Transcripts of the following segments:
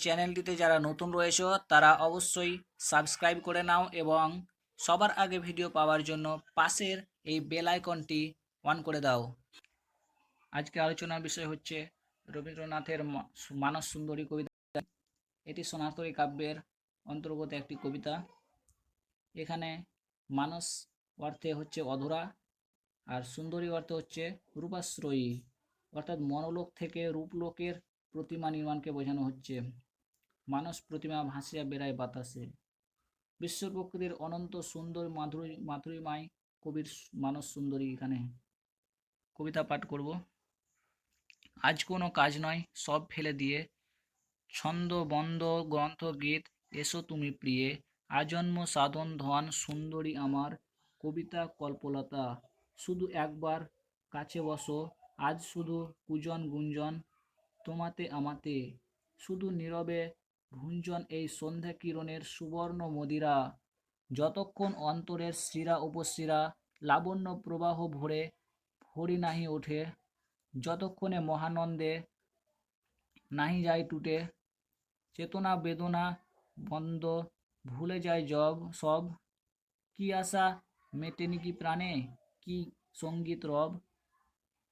চ্যানেলটিতে যারা নতুন রয়েছো তারা অবশ্যই সাবস্ক্রাইব করে নাও এবং সবার আগে ভিডিও পাওয়ার জন্য পাশের এই বেল আইকনটি অন করে দাও। আজকে আলোচনার বিষয় হচ্ছে রবীন্দ্রনাথের মানস সুন্দরী কবিতা। এটি সোনাতরী কাব্যের অন্তর্গত একটি কবিতা। এখানে মানস অর্থে হচ্ছে অধরা আর সুন্দরী অর্থে হচ্ছে রূপাশ্রয়ী, অর্থাৎ মনোলোক থেকে রূপলোকের প্রতিমা নির্মাণকে বোঝানো হচ্ছে। মানস প্রতিমা ভাসিয়া বেড়ায় বাতাসে। বিশ্ব প্রকৃতির অনন্ত সুন্দর মাধুরীময় কবির মানস সুন্দরী এখানে কবিতা পাঠ করব। আজ কোনো কাজ নয় সব ফেলে দিয়ে, ছন্দ বন্দ গ্রন্থ গীত এসো তুমি প্রিয়ে, আজন্ম সাধন ধন সুন্দরী আমার কবিতা কল্পলতা, শুধু একবার কাছে বসো, আজ শুধু পূজন গুঞ্জন তোমাতে আমাতে, শুধু নীরবে ভুঞ্জন এই সন্ধ্যা কিরণের সুবর্ণ মদিরা, যতক্ষণ অন্তরের শিরা উপশিরা লাবণ্য প্রবাহ ভরে ভরি নাহি ওঠে, যতক্ষণে মহানন্দে নাহি যায় টুটে, চেতনা বেদনা বন্ধ ভুলে যায় সব, কি আশা মেটেনি কি প্রাণে, কি সঙ্গীত রব,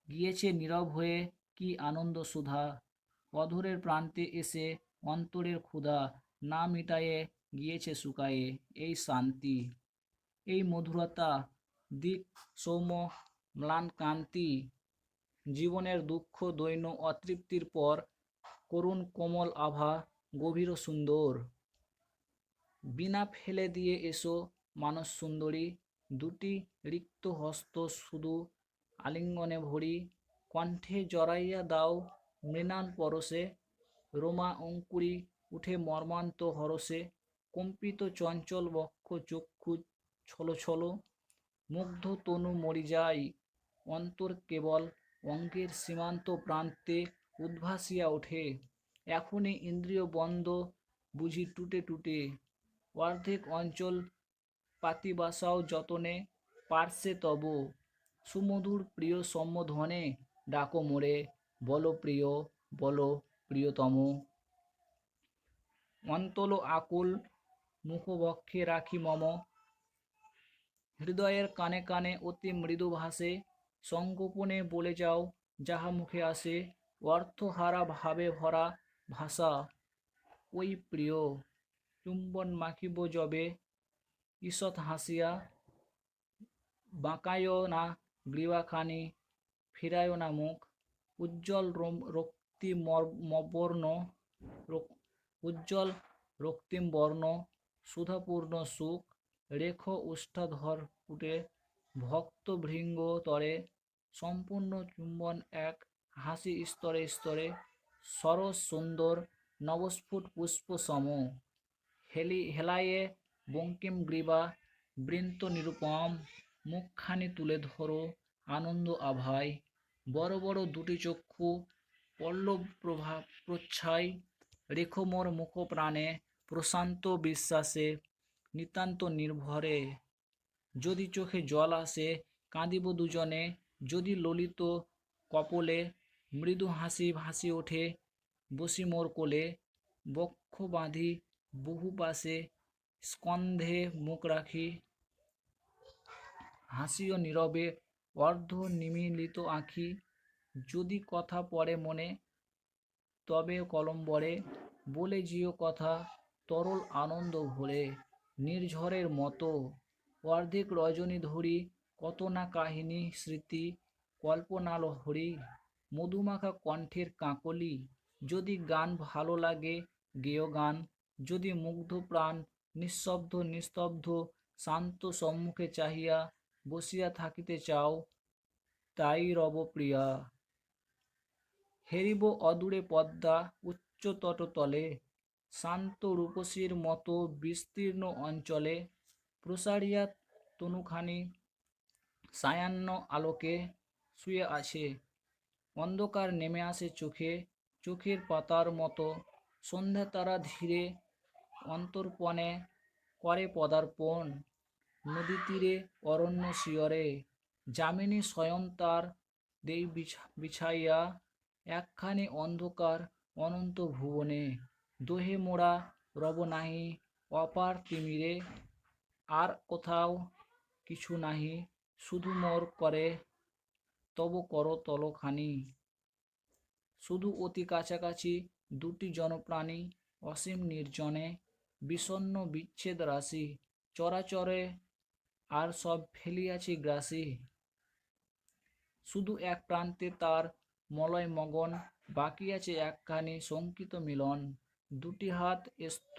গিয়েছে নীরব হয়ে কি আনন্দ সুধা, অধরের প্রান্তে এসে অন্তরের ক্ষুধা না মিটায়ে গিয়েছে শুকায়ে, এই শান্তি এই মধুরতা দিক সৌম্য ম্লান কান্তি, জীবনের দুঃখ দৈন্য অতৃপ্তির পর করুণ কোমল আভা গভীর সুন্দর, বিনা ফেলে দিয়ে এসো মানস সুন্দরী, দুটি রিক্ত হস্ত শুধু আলিঙ্গনে ভরি, কণ্ঠে জড়াইয়া দাও মৃণাল পরশে, রোমা অঙ্কুরি উঠে মর্মান্ত হরষে, কম্পিত চঞ্চল বক্ষ চক্ষু ছলো ছলো, মুগ্ধ তনু মরি যায় অন্তর কেবল অঙ্গের সীমান্ত প্রান্তে উদ্ভাসিয়া ওঠে, এখনই ইন্দ্রিয় বন্ধ বুঝি টুটে টুটে, অর্ধেক অঞ্চল পাতিবাসাও যতনে পার্শ্বে তব, সুমধুর প্রিয় সম্বোধনে ডাকো মোরে, বলো প্রিয় বলো প্রিয়তম, অন্তল আকুল মুখবক্ষে রাখি মম, হৃদয়ের কানে কানে অতি মৃদু ভাষে, সংগোপনে বলে যাও যাহা মুখে আসে, অর্থহারা ভাবে ভরা ভাষা ওই প্রিয়, চুম্বন মাখিব যবে ঈষৎ হাসিয়া, বাঁকায়ও না গ্রীবাখানি ফিরায়ও না মুখ, উজ্জ্বল রক্তিম বর্ণ উজ্জ্বল রক্তিম বর্ণ সুধাপূর্ণ সুখ, রেখো উষ্ঠাধর ফুটে ভক্ত ভৃঙ্গ তরে, সম্পূর্ণ চুম্বন এক হাসি স্তরে স্তরে, সরস সুন্দর নবস্ফুট পুষ্প সম, হেলায়ে বঙ্কিম গ্রীবা বৃন্ত নিরুপম, মুখখানি তুলে ধরো আনন্দ আভায়, বড় বড় দুটি চক্ষু পল্লব প্রভা প্রচ্ছায়, রেখো মোর মুখ প্রাণে প্রশান্ত বিশ্বাসে, নিতান্ত নির্ভরে, যদি চোখে জল আসে কাঁদিব দুজনে, যদি ললিত কপলে মৃদু হাসি ভাসি ওঠে বসি মোর কোলে, বক্ষ বাঁধি বহু পাশে স্কন্ধে মুখ রাখি, হাসিও নীরবে অর্ধ নিমীলিত আঁখি, যদি কথা পড়ে মনে তবে কলম্বরে, বলে জিও কথা তরল আনন্দ ভরে, নির্ঝরের মতো অর্ধেক রজনী ধরি কত না কাহিনী স্মৃতি কল্পনাল হরি, মধুমাখা কণ্ঠের কাকলি, যদি গান ভালো লাগে গেয় গান, যদি মুগ্ধ প্রাণ নিঃশব্দ নিস্তব্ধ শান্ত সম্মুখে চাহিয়া বসিয়া থাকিতে চাও, তাই রব প্রিয়া, হেরিব অদূরে পদ্মা উচ্চ তটতলে, শান্ত রূপসীর মতো বিস্তীর্ণ অঞ্চলে, প্রসারিয়া তনুখানি সায়াহ্ন আলোকে শুয়ে আছে, অন্ধকার নেমে আসে চোখে চোখের পাতার মতো, সন্ধ্যা তারা ধীরে অন্তর্পণে করে পদার্পণ, নদী তীরে অরণ্য শিয়রে, যামিনী স্বয়ং তার দেই বিছাইয়া একখানি অন্ধকার অনন্ত ভুবনে, দোহে মোরা রব নাহি অপার তিমিরে, আর কোথাও কিছু নাহি শুধু মোর করে তব কর তলখানি। শুধু অতি কাছাকাছি দুটি জনপ্রাণী অসীম নির্জনে বিষণ্ণ বিচ্ছেদ রাশি চরাচরে আর সব ফেলিয়াছি গ্রাসী। শুধু এক প্রান্তে তার মলয় মগন বাকি আছে একখানি শঙ্কিত মিলন। দুটি হাত এস্ত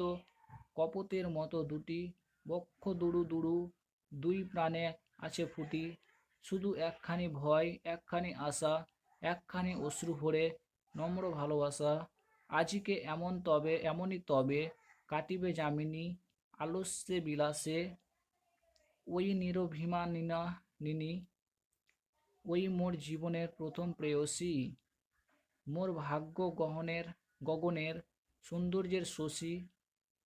কপোতের মতো দুটি বক্ষ দুড়ু দুড়ু দুই প্রাণে আছে ফুটি। শুধু একখানি ভয় একখানি আশা একখানি অশ্রু ভরে নম্র ভালোবাসা। আজিকে এমনই তবে কাটিবে যামিনী আলস্যে বিলাসে। ওই নিনি ওই মোর জীবনের প্রথম প্রেয়সী। মোর ভাগ্য গগনের সৌন্দর্যের শশী।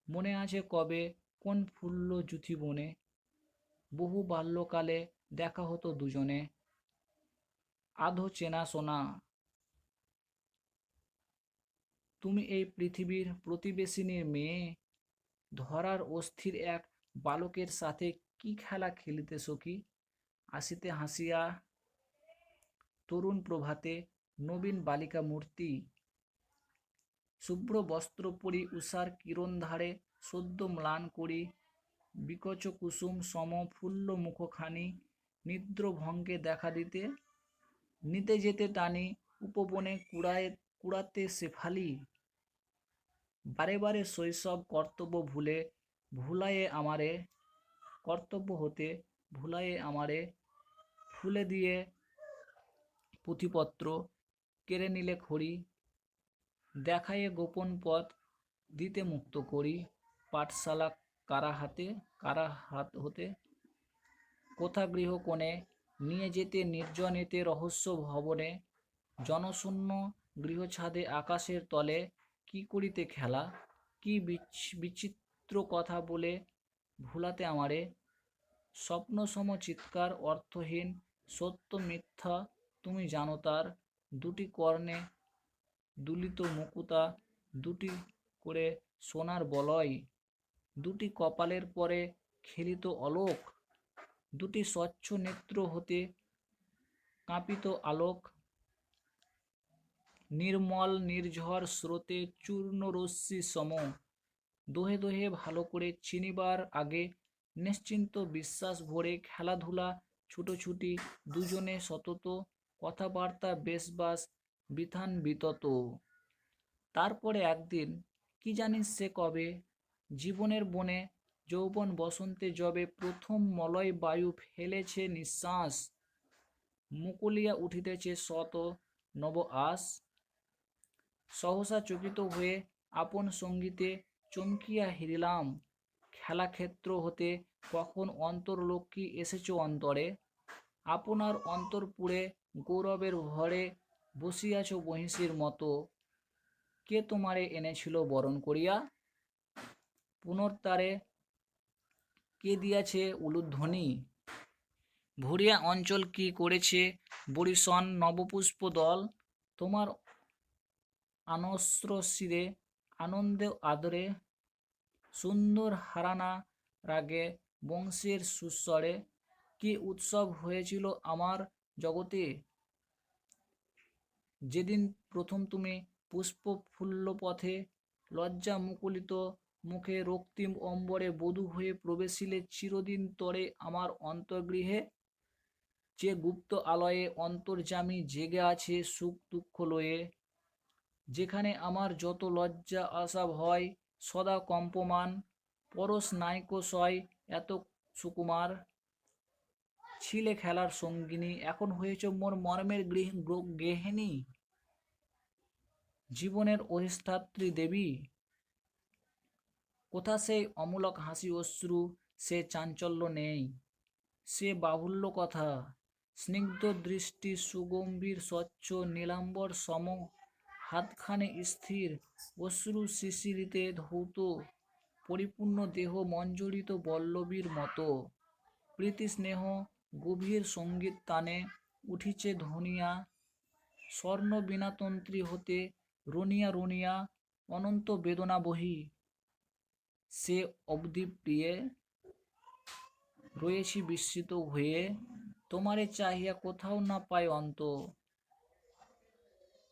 মনে আছে কবে কোন ফুল্ল জুথি বনে বহু বাল্যকালে দেখা হতো দুজনে। আধো চেনা শোনা তুমি এই পৃথিবীর প্রতিবেশিনীর মেয়ে, ধরার অস্থির এক বালকের সাথে কি খেলা খেলিতে সখী। আসিতে হাসিয়া তরুণ প্রভাতে নবীন বালিকা মূর্তি। শুভ্র বস্ত্র পরি উষার কিরণ ধারে সদ্য ম্লান করি বিকচ কুসুম সম ফুল্ল মুখখানি নিদ্র ভঙ্গে দেখা দিতে। নিতে যেতে টানি উপবনে কুড়াতে শেফালি। বারে বারে শৈশব কর্তব্য হতে ভুলায়ে আমারে। ফুলে দিয়ে পুঁথিপত্র কেড়ে নিলে খড়ি, দেখায়ে গোপন পথ দিতে মুক্ত করি। পাঠশালা কারা হাত হতে কোথা গৃহ কোণে নিয়ে যেতে নির্জনেতে রহস্য ভবনে। জনশূন্য গৃহছাদে আকাশের তলে কি করিতে খেলা। কি বিচিত্র কথা বলে ভুলাতে আমারে। স্বপ্ন সম চিৎকার অর্থহীন সত্য মিথ্যা তুমি জানো তার। দুটি কর্ণে দুলিত মুকুতা দুটি করে সোনার বলয়। দুটি কপালের পরে খেলিত অলোক। দুটি স্বচ্ছ নেত্র হতে কাঁপিত আলোক। নির্মল নির্ঝর স্রোতে চূর্ণ রশ্মি সম। দোহে দোহে ভালো করে চিনিবার আগে নিশ্চিন্ত বিশ্বাস ভরে খেলাধুলা ছুটোছুটি দুজনে সতত কথাবার্তা বেশবাস বিধান বিতত। তারপরে একদিন কি জানিস সে কবে জীবনের বনে যৌবন বসন্তে যবে প্রথম মলয় বায়ু ফেলেছে নিঃশ্বাস। মুকুলিয়া উঠিতেছে শত নব আশ। সহসা চকিত হয়ে আপন সঙ্গীতে চমকিয়া হিরিলাম। খেলাক্ষেত্র হতে কখন অন্তর্লক্ষ্মী এসেছ অন্তরে। আপনার অন্তরপুরে গৌরবের ভরে বসিয়াছ মহিষীর মতো। কে তোমারে এনেছিল বরণ করিয়া, পুনর্তারে কে দিয়াছে উলুধ্বনি। ভুরিয়া অঞ্চল কি করেছে বরিশন নবপুষ্প দল। তোমার আনস্র শিরে আনন্দে আদরে সুন্দর হারানা রাগে বংশের সুস্বরে। কি উৎসব হয়েছিল আমার জগতে যেদিন প্রথম তুমি পুষ্প ফুল্ল পথে লজ্জা মুকুলিত মুখে রক্তিম অম্বরে বধূ হয়ে প্রবেশিলে চিরদিন তরে আমার অন্তর্গৃহে। যে গুপ্ত আলয়ে অন্তর্যামী জেগে আছে সুখ দুঃখ লয়ে। যেখানে আমার যত লজ্জা আশা ভয় সদা কম্পমান। পরশ নাইকো সয় এত সুকুমার। ছিলে খেলার সঙ্গিনী এখন হয়েছ মোর মর্মের গেহিনী। জীবনের অধিষ্ঠাত্রী দেবী। কোথা সেই অমূলক হাসি অশ্রু সে চাঞ্চল্য নেই সে বাহুল্য কথা। স্নিগ্ধ দৃষ্টি সুগম্ভীর স্বচ্ছ নীলাম্বর সম। হাতখানি স্থির অশ্রু শিশিরিতে ধৌত পরিপূর্ণ দেহ মঞ্জরিত বল্লবীর মতো। প্রীতি স্নেহ গভীর সঙ্গীত তানে উঠিছে ধ্বনিয়া। স্বর্ণ বীণাতন্ত্রী হতে রনিয়া রনিয়া অনন্ত বেদনা বহি সে অবধি প্রিয়ে রয়েছি বিস্মিত হয়ে, তোমারে চাহিয়া কোথাও না পাই অন্ত।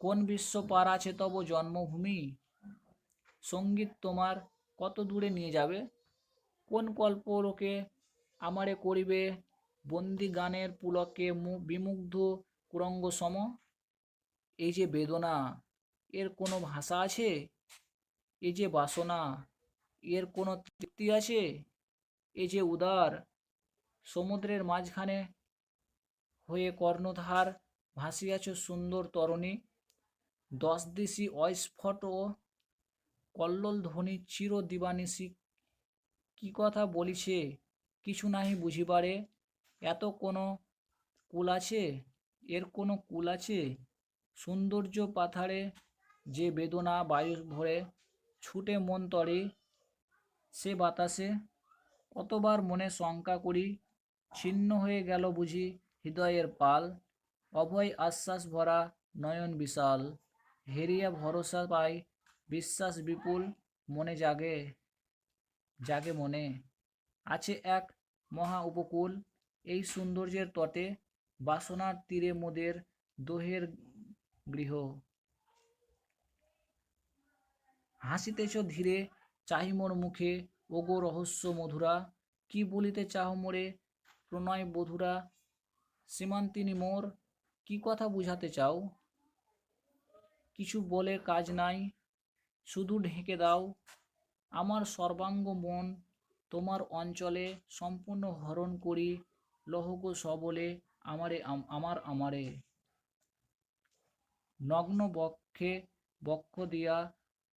কোন বিশ্ব পার আছে তব জন্মভূমি, সঙ্গীত তোমার কত দূরে নিয়ে যাবে? কোন কল্পলোকে আমারে করিবে বন্দি গানের পুলকে বিমুগ্ধ কুরঙ্গ সম? এই যে বেদনা, এর কোনো ভাষা আছে? এই যে বাসনা, এর কোনো তৃপ্তি আছে? এই যে উদার, সমুদ্রের মাঝখানে হয়ে কর্ণধার ভাসিয়াছ সুন্দর তরণী, দশ দিশি অস্ফুট কল্লোল ধ্বনি চির দিবানিশি কি কথা বলিছে কিছু নাহি বুঝিবারে, এত কোনো কুল আছে? এর কোনো কুল আছে? সৌন্দর্য পাথারে যে বেদনা বায়ু ভরে ছুটে মন তরে, সে বাতাসে কতবার মনে শঙ্কা করি, ছিন্ন হয়ে গেল বুঝি হৃদয়ের পাল, অভয় আশ্বাস ভরা নয়ন বিশাল, হেরিয়া ভরসা পাই বিশ্বাস বিপুল, মনে জাগে জাগে মনে আছে এক মহা উপকূল, এই সৌন্দর্যের তটে বাসনার তীরে মোদের দোহের গৃহ। হাসিতেছ ধীরে চাহি মোর মুখে, ওগো রহস্য মধুরা, কি বলিতে চাহ মোরে প্রণয় বধুরা, সীমান্তিনী মোর কি কথা বুঝাতে চাও? কিছু বলে কাজ নাই, শুধু ঢেকে দাও আমার সর্বাঙ্গ মন, তোমার অঞ্চলে সম্পূর্ণ হরণ করি, লহগো সবলে আমারে আমারে। নগ্ন বক্ষে বক্ষ দিয়া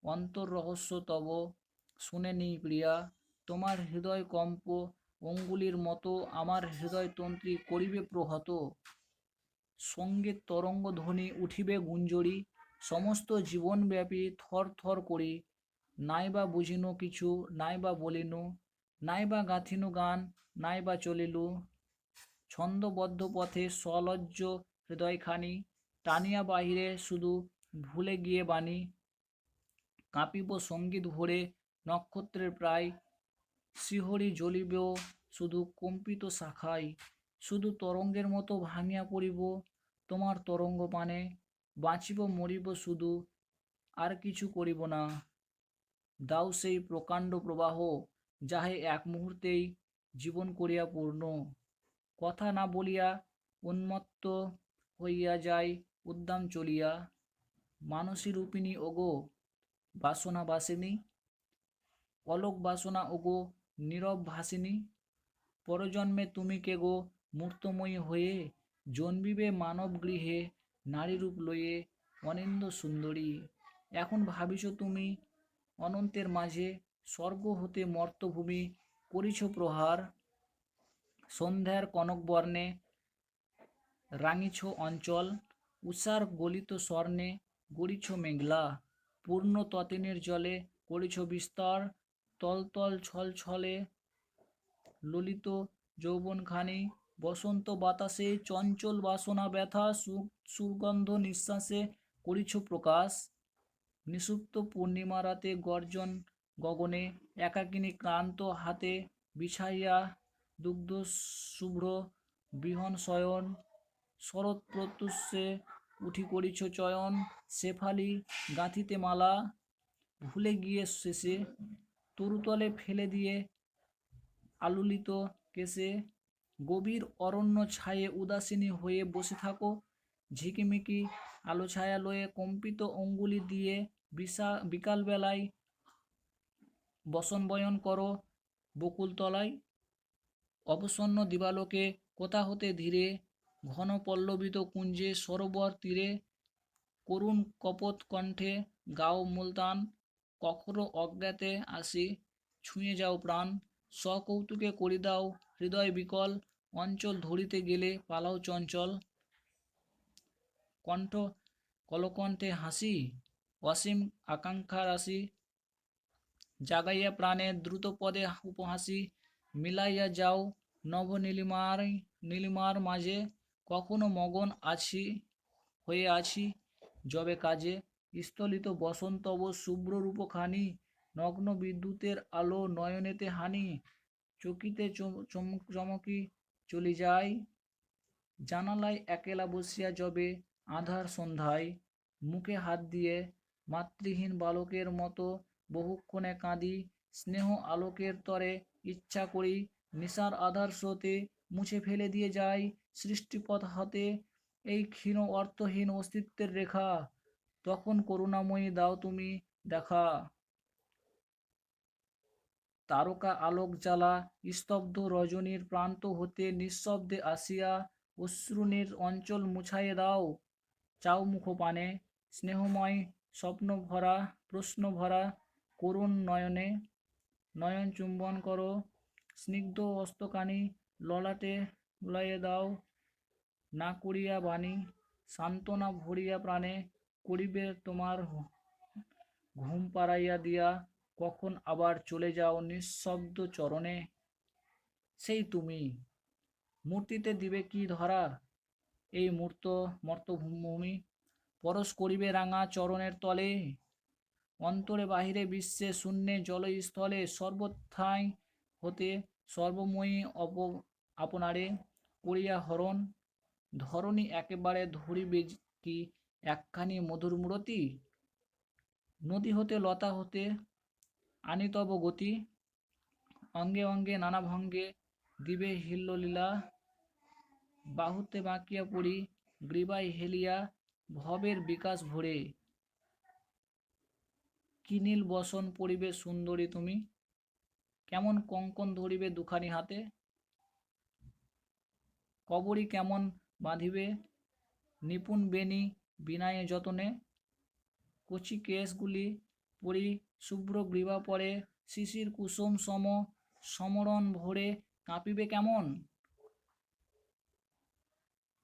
অন্তর রহস্য তব শুনে নি প্রিয়া, তোমার হৃদয় কম্প অঙ্গুলির মতো আমার হৃদয় তন্ত্রী করিবে প্রহত, সঙ্গীত তরঙ্গ ধ্বনি উঠিবে গুঞ্জরি, সমস্ত জীবনব্যাপী থর থর করি, নাইবা বুঝিনু কিছু, নাইবা বলিনু, নাইবা গাঁথিনু গান, নাইবা চলিলু ছন্দবদ্ধ পথে সলজ্জ হৃদয়খানি, টানিয়া বাহিরে শুধু ভুলে গিয়ে বাণী, কাঁপিব সঙ্গীত ভরে নক্ষত্রের প্রায়, শিহরি জ্বলিব শুধু কম্পিত শাখায়, শুধু তরঙ্গের মতো ভাঙিয়া পড়িব তোমার তরঙ্গ পানে, বাঁচিব মরিব শুধু আর কিছু করিব না, দাও সেই প্রকাণ্ড প্রবাহ যাহে এক মুহূর্তেই জীবন করিয়া পূর্ণ, কথা না বলিয়া উন্মত্ত হইয়া যায় উদ্দাম চলিয়া, মানসী রূপিণী ওগো বাসনা বাসিনী, অলোক বাসনা ওগো নীরব ভাসিনী, পরজন্মে তুমি কে গো মূর্তময়ী হয়ে জন্মিবে মানব গৃহে নারীরূপ লয়ে অনিন্দ সুন্দরী, এখন ভাবিছ তুমি অনন্তের মাঝে স্বর্গ হতে মর্তভূমি করিছ প্রহার, সন্ধ্যার কনকবর্ণে রাঙিছ অঞ্চল, উষার গলিত স্বর্ণে গড়িছ মেঘলা, পূর্ণ ততিনীর জলে করিছ বিস্তর, তলতল ছলছলে ললিত যৌবনখানি, বসন্ত বাতাসে চঞ্চল বাসনা ব্যথা সুগন্ধ নিঃশ্বাসে করিছ প্রকাশ, নিষুপ্ত পূর্ণিমা রাতে গর্জন গগনে একাকিনী ক্লান্ত হাতে বিছাইয়া দুগ্ধ শুভ্র বৃহন শয়ন, শরৎ প্রত্যুষে উঠি করিছ চয়ন, শেফালি গাঁথিতে মালা ভুলে গিয়ে শেষে তরুতলে ফেলে দিয়ে আলুলিত কেশে, গভীর অরণ্য ছায়ে উদাসিনী হয়ে বসে থাকো, ঝিকিমিকি আলো ছায়া লয়ে কম্পিত অঙ্গুলি দিয়ে বিকালবেলায় বসন বয়ন করো বকুলতলায়, অবসন্ন দিবালোকে কোথা হতে ধীরে ঘন পল্লবিত কুঞ্জে সরোবর তীরে করুণ কপোত কণ্ঠে গাও মুলতান, কখনো অজ্ঞাতে আসি ছুঁয়ে যাও প্রাণ, সকৌতুকে করি দাও হৃদয় বিকল, অঞ্চল ধরিতে গেলে পালাও চঞ্চল, কণ্ঠ কলকণ্ঠে হাসি অসীম আকাঙ্ক্ষা রাশি, জাগাইয়া প্রাণে দ্রুত পদে উপহাসি, মিলাইয়া যাও নভ নীলিমার মাঝে, কখনো মগন আছি হয়ে আছি যবে কাজে, স্থলিত বসন্তব শুভ্র রূপখানি, নগ্ন বিদ্যুতের আলো নয়নেতে হানি, চকিতে চমকি চলে যায়, জানালায় একলা বসিয়া যবে আঁধার সন্ধ্যায়, মুখে হাত দিয়ে মাতৃহীন বালকের মতো বহুক্ষণে কাঁদি, স্নেহ আলোকের তরে ইচ্ছা করি নিশার আধার স্রোতে মুছে ফেলে দিয়ে যাই সৃষ্টিপথ হাতে এই ক্ষীণ অর্থহীন অস্তিত্বের রেখা, তখন করুণাময়ী দাও তুমি দেখা। তারকা আলোক জ্বালা স্তব্ধ রজনীর প্রান্ত হতে নিঃশব্দে আসিয়া অশ্রুনীর অঞ্চল মুছাইয়ে দাও, চাও মুখপানে স্নেহময় স্বপ্ন ভরা প্রশ্ন ভরা করুণ নয়নে, নয়ন চুম্বন করো স্নিগ্ধ হস্তকানি ললাটে বুলাইয়ে দাও, না করিয়া বাণী সান্ত্বনা ভরিয়া প্রাণে করিবে তোমার ঘুম পাড়াইয়া দিয়া, কখন আবার চলে যাও নিঃশব্দ চরণে। সেই তুমি মূর্তিতে দিবে কি ধরা, এই মর্তভূমি পরশ করিবে রাঙা চরণের তলে, অন্তরে বাহিরে বিশ্বে শূন্যে জলস্থলে সর্বথাই হতে সর্বময়ী আপনারে করিয়া হরণ, ধরণী একেবারে ধরিবে কি একখানি মধুর মূরতি, নদী হতে লতা হতে আনি তব গতি, অঙ্গে অঙ্গে নানা ভঙ্গে দিবে হিল্লোলীলা, বাহুতে বাঁকিয়া পড়ি গ্রীবায় হেলিয়া ভবের বিকাশ ভরে, কি নীল বসন পড়িবে সুন্দরী তুমি, কেমন কঙ্কন ধরিবে দুখানি হাতে, কবরী কেমন বাঁধিবে নিপুণ বেণী বিনায়ে যতনে, কচি কেশগুলি পরি শুভ্র গ্রীবা পরে শিশির কুসুম সম সমরণ ভরে কাঁপিবে কেমন,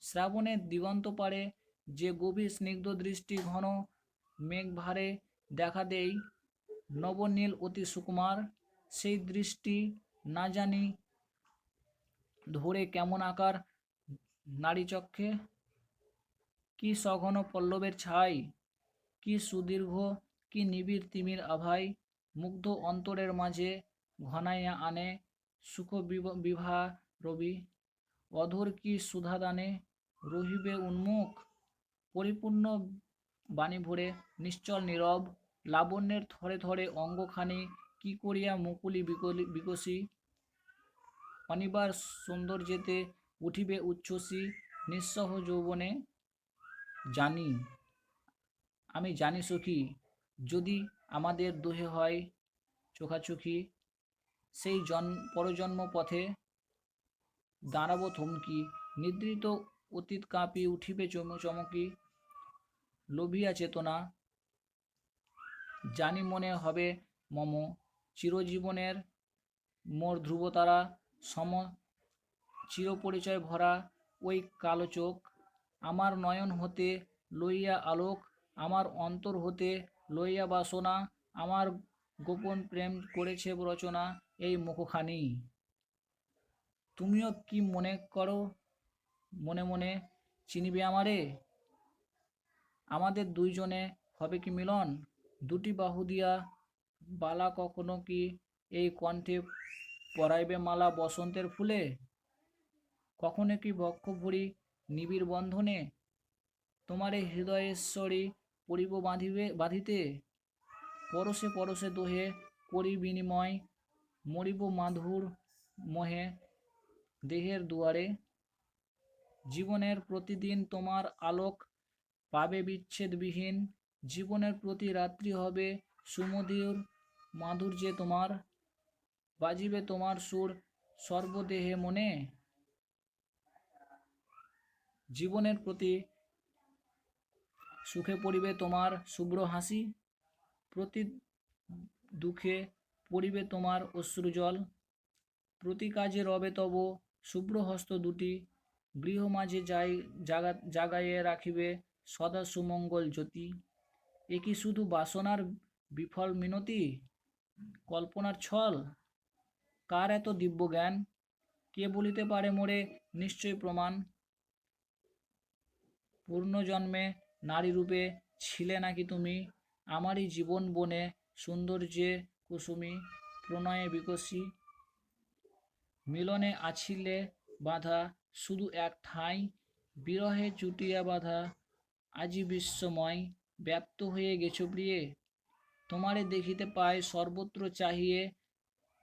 শ্রাবণের দিগন্ত পারে যে গভীর স্নিগ্ধ দৃষ্টি ঘন মেঘ ভারে দেখা দেই নবনীল অতি সুকুমার, সেই দৃষ্টি না জানি ধরে কেমন আকার নারী চক্ষে, কি সঘন পল্লবের ছাই, কি সুদীর্ঘ কি নিবিড় তিমির আভাই, মুগ্ধ অন্তরের মাঝে ঘনাইয়া আনে সুখ বিভা রবি, অধর কি সুধাদানে রহিবে উন্মুখ, পরিপূর্ণ বাণী ভরে নিশ্চল নীরব, লাবণ্যের থরে থরে অঙ্গখানি কি করিয়া মুকুলি বিকশী, অনিবার সৌন্দর্যেতে উঠিবে উচ্ছ্বসী নিঃসহ যৌবনে, জানি আমি জানি সখী যদি আমাদের দোহে হয় চোখাচোখি, সেই পরজন্ম পথে দাঁড়াবো থমকি, নিদ্রিত অতীত কাঁপি উঠিবে চমকি, লোভিয়া চেতনা জানি মনে হবে মম, চিরজীবনের মোর ধ্রুবতারা সম চিরপরিচয় ভরা ওই কালো চোখ, আমার নয়ন হতে লইয়া আলোক, আমার অন্তর হতে লইয়া বাসনা, আমার গোপন প্রেম করেছে রচনা এই মুখখানি, তুমিও কি মনে করো মনে মনে চিনিবে আমারে, আমাদের দুইজনে হবে কি মিলন, দুটি বাহু দিয়া বালা কখনো কি এই কণ্ঠে পরাইবে মালা বসন্তের ফুলে, কখনো কি বক্ষ ভরি নিবিড় বন্ধনে তোমারে হৃদয়েশ্বরী পরিব বাঁধিতে, পরশে পরশে দোহে করি বিনিময় মরিব মাধুর মোহে দেহের দুয়ারে, জীবনের প্রতিদিন তোমার আলোক পাবে বিচ্ছেদবিহীন, জীবনের প্রতি রাত্রি হবে সুমধুর মাধুর্যে তোমার, বাজিবে তোমার সুর সর্বদেহে মনে, জীবনের প্রতি সুখে পড়িবে তোমার শুভ্র হাসি, প্রতি দুঃখে পড়িবে তোমার অশ্রুজল, প্রতি কাজে রবে তব শুভ্র হস্ত দুটি, গৃহ মাঝে জাগাইয়ে রাখিবে সদা সুমঙ্গল জ্যোতি, এ কি শুধু বাসনার বিফল মিনতি, কল্পনার ছল, কার এত দিব্য জ্ঞান, কে বলিতে পারে মোরে নিশ্চয় প্রমাণ, পূর্ণজন্মে নারী রূপে ছিলে নাকি তুমি আমারই জীবন বনে সৌন্দর্যে কুসুমী প্রণয়ে বিকশী মিলনে আছিলে বাঁধা শুধু এক ঠাঁই বিরহে চুটিয়া বাঁধা আজি বিশ্বময় ব্যপ্ত হয়ে গেছো প্রিয়ে তোমারে দেখিতে পাই সর্বত্র চাহিয়ে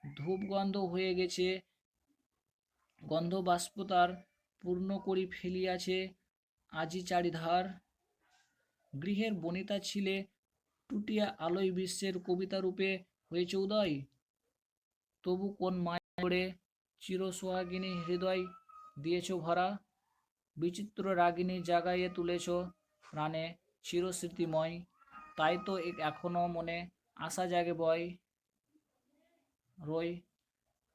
ধূপগন্ধ হয়ে গেছে গন্ধ বাষ্পতার পূর্ণ করি ফেলিয়াছে আজি চারিধার গৃহের বনিতা ছিলে টুটিয়া আলোয় বিশ্বের কবিতা রূপে হয়েছে উদয় তবু কোন মায়া করে চিরসোহাগিনী হৃদয় দিয়েছ ভরা বিচিত্র রাগিনী জাগাইয়ে তুলেছ প্রাণে চিরস্মৃতিময় তাই তো এখনো মনে আশা জাগে বয় রই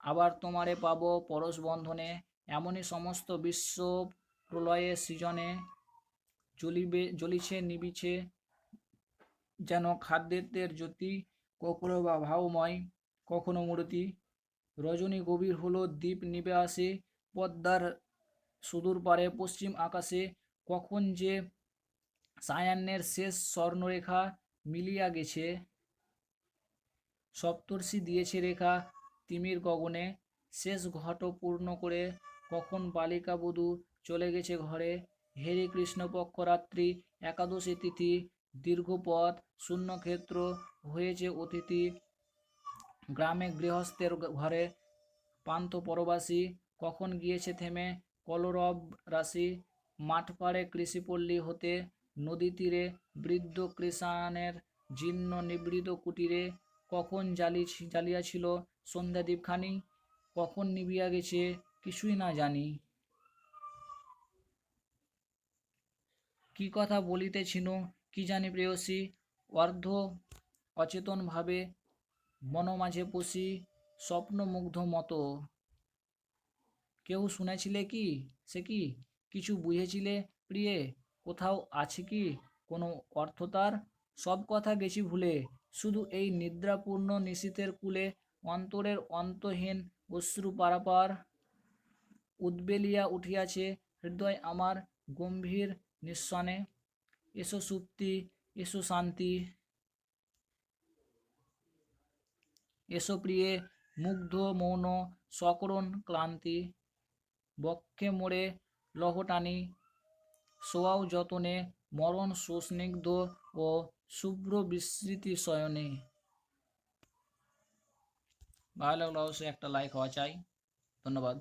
আবার তোমারে পাব পরশ বন্ধনে এমনই সমস্ত বিশ্ব প্রলয়ে সৃজনে জ্বলিছে নিবিছে যেন খাদ্যের জ্যোতি কখনো বা ভাবময় কখনো মূর্তি রজনী গভীর হলো দ্বীপ নিবে আসে পদ্মার সুদূর পারে পশ্চিম আকাশে কখন যে সায়ান্নের শেষ স্বর্ণরেখা মিলিয়া গেছে সপ্তর্ষি দিয়েছে রেখা তিমির গগনে শেষ ঘট পূর্ণ করে কখন বালিকা বধূ চলে গেছে ঘরে হেরে কৃষ্ণপক্ষ রাত্রি একাদশী তিথি দীর্ঘ পথ শূন্যক্ষেত্র হয়েছে অতিথি গ্রামে গৃহস্থের ঘরে পান্থ পরবাসী কখন গিয়েছে থেমে কলরব রাশি মাঠ পাড়ে কৃষিপল্লী হতে নদী তীরে বৃদ্ধ কৃষাণের জীর্ণ নিবৃত কুটিরে কখন জ্বালিয়াছিল সন্ধ্যা দ্বীপখানি কখন নিবিয়া গেছে কিছুই না জানি কি কথা বলিতেছিল কি জানি প্রেয়সী অর্ধ অচেতন ভাবে মন মাঝে পশি স্বপ্নমুগ্ধ মতো কেউ শুনেছিলে কি সে কি কিছু বুঝেছিলে প্রিয়ে কোথাও আছে কি কোনো অর্থ তার সব কথা গেছি ভুলে শুধু এই নিদ্রাপূর্ণ নিশীথের কূলে অন্তরের অন্তহীন অশ্রু পারাপার উদ্বেলিয়া উঠিয়াছে হৃদয় আমার গম্ভীর নিঃসনে এসো সুপ্তি এসো শান্তি এসো প্রিয়ে মুগ্ধ মৌন সকরণ ক্লান্তি বক্ষে মোড়ে লহটানি শোয়াও যতনে মরণ সুস্নিগ্ধ ও শুভ্র বিস্মৃতি শয়নে ভালো লাগলে অবশ্যই একটা লাইক হওয়া চাই ধন্যবাদ।